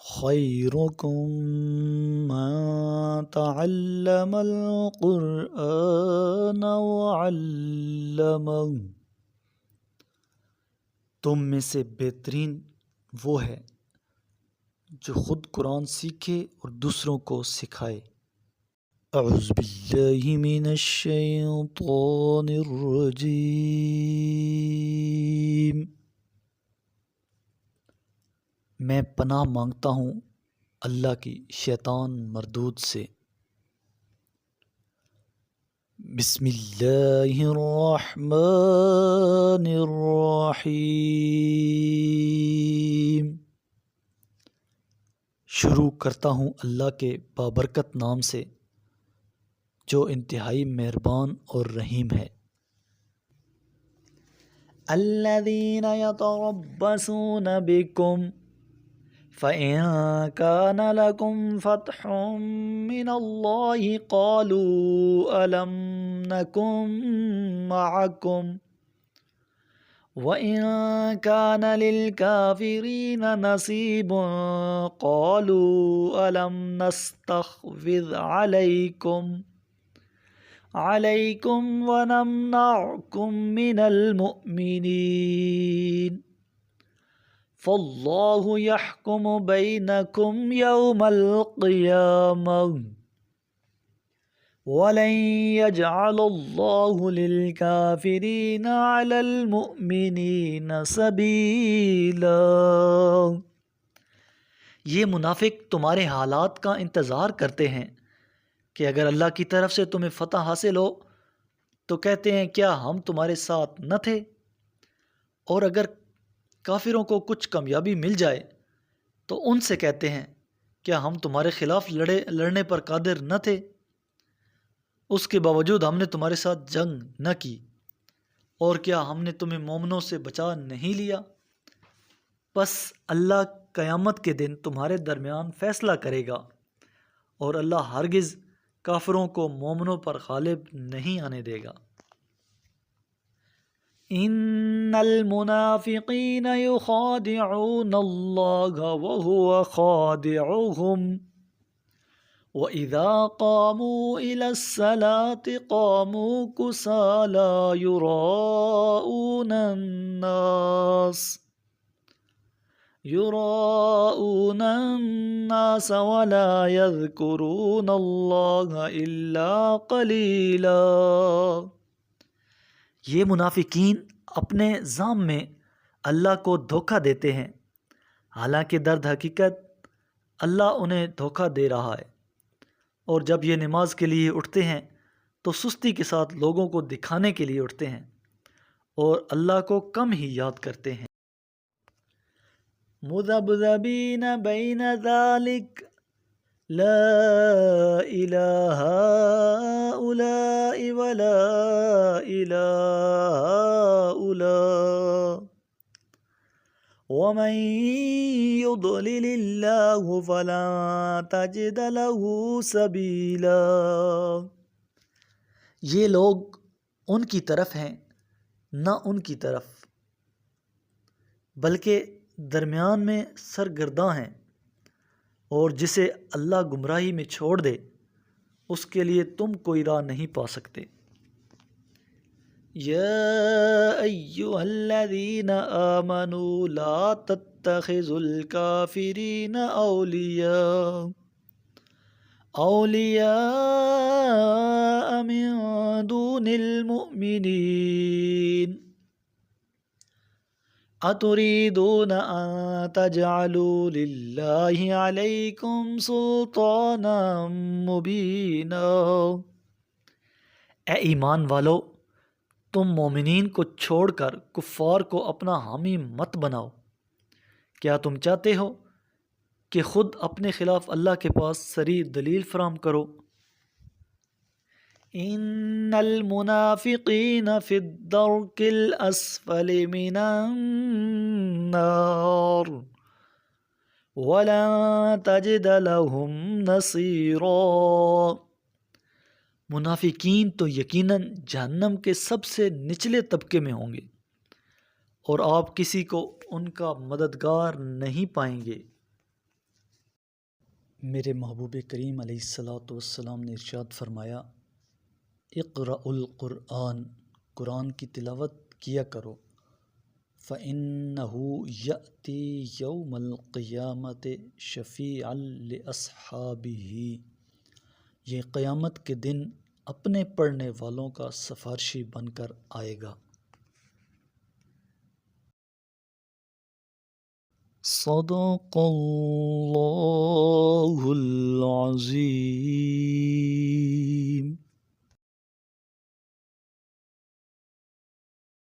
خیرکم من تعلم القرآن وعلمہ، تم میں سے بہترین وہ ہے جو خود قرآن سیکھے اور دوسروں کو سکھائے۔ اعوذ باللہ من الشیطان الرجیم، میں پناہ مانگتا ہوں اللہ کی شیطان مردود سے۔ بسم اللہ الرحمن الرحیم، شروع کرتا ہوں اللہ کے بابرکت نام سے جو انتہائی مہربان اور رحیم ہے۔ الذین یتربصون بکم فَإِن كَانَ لَكُمْ فَتْحٌ مِّنَ اللَّهِ قَالُوا أَلَمْ نَكُن مَّعَكُمْ وَإِن كَانَ لِلْكَافِرِينَ نَصِيبٌ قَالُوا أَلَمْ نَسْتَحْوِذْ عَلَيْكُمْ وَنَمْنَعْكُمْ مِنَ الْمُؤْمِنِينَ فَاللَّهُ يَحْكُمُ بَيْنَكُمْ يَوْمَ الْقِيَامَةِ وَلَنْ يَجْعَلَ اللَّهُ لِلْكَافِرِينَ عَلَى الْمُؤْمِنِينَ سَبِيلًا۔ یہ منافق تمہارے حالات کا انتظار کرتے ہیں کہ اگر اللہ کی طرف سے تمہیں فتح حاصل ہو تو کہتے ہیں کیا ہم تمہارے ساتھ نہ تھے، اور اگر کافروں کو کچھ کامیابی مل جائے تو ان سے کہتے ہیں کیا ہم تمہارے خلاف لڑنے پر قادر نہ تھے، اس کے باوجود ہم نے تمہارے ساتھ جنگ نہ کی، اور کیا ہم نے تمہیں مومنوں سے بچا نہیں لیا۔ پس اللہ قیامت کے دن تمہارے درمیان فیصلہ کرے گا، اور اللہ ہرگز کافروں کو مومنوں پر غالب نہیں آنے دے گا۔ ان المنافقین یخادعون اللہ وهو خادعهم وَإِذَا قَامُوا إِلَى الصَّلَاةِ قَامُوا كُسَالَى يُرَاءُونَ النَّاسَ وَلَا يَذْكُرُونَ اللَّهَ إِلَّا قَلِيلًا۔ یہ منافقین اپنے ظام میں اللہ کو دھوکہ دیتے ہیں، حالانکہ در حقیقت اللہ انہیں دھوکہ دے رہا ہے، اور جب یہ نماز کے لیے اٹھتے ہیں تو سستی کے ساتھ لوگوں کو دکھانے کے لیے اٹھتے ہیں اور اللہ کو کم ہی یاد کرتے ہیں۔ مذبذبین بین ذالک لا الہ ہؤلاء ولا الہ ہؤلاء ومن يضلل الله فلن تجد له سبيلا۔ یہ لوگ ان کی طرف ہیں نہ ان کی طرف، بلکہ درمیان میں سرگرداں ہیں، اور جسے اللہ گمراہی میں چھوڑ دے اس کے لیے تم کوئی راہ نہیں پا سکتے۔ یا ایھا الذین آمنوا لا تتخذوا الکافرین اولیاء من دون المؤمنین اتریدون ان تجعلوا للہ علیکم سلطانا مبینا۔ اے ایمان والو، تم مومنین کو چھوڑ کر کفار کو اپنا حامی مت بناؤ۔ کیا تم چاہتے ہو کہ خود اپنے خلاف اللہ کے پاس صریح دلیل فراہم کرو؟ ان المنافقین فی الدرک الاسفل من النار ولن تجد لهم نصیرا۔ منافقین تو یقیناً جہنم کے سب سے نچلے طبقے میں ہوں گے، اور آپ کسی کو ان کا مددگار نہیں پائیں گے۔ میرے محبوب کریم علیہ الصلاۃ والسلام نے ارشاد فرمایا، اقرأ القرآن، قرآن کی تلاوت کیا کرو، فَإِنَّهُ يَأْتِي يَوْمَ الْقِيَامَةِ شَفِيعًا لِأَصْحَابِهِ، یہ قیامت کے دن اپنے پڑھنے والوں کا سفارشی بن کر آئے گا۔ صدق اللہ العظیم۔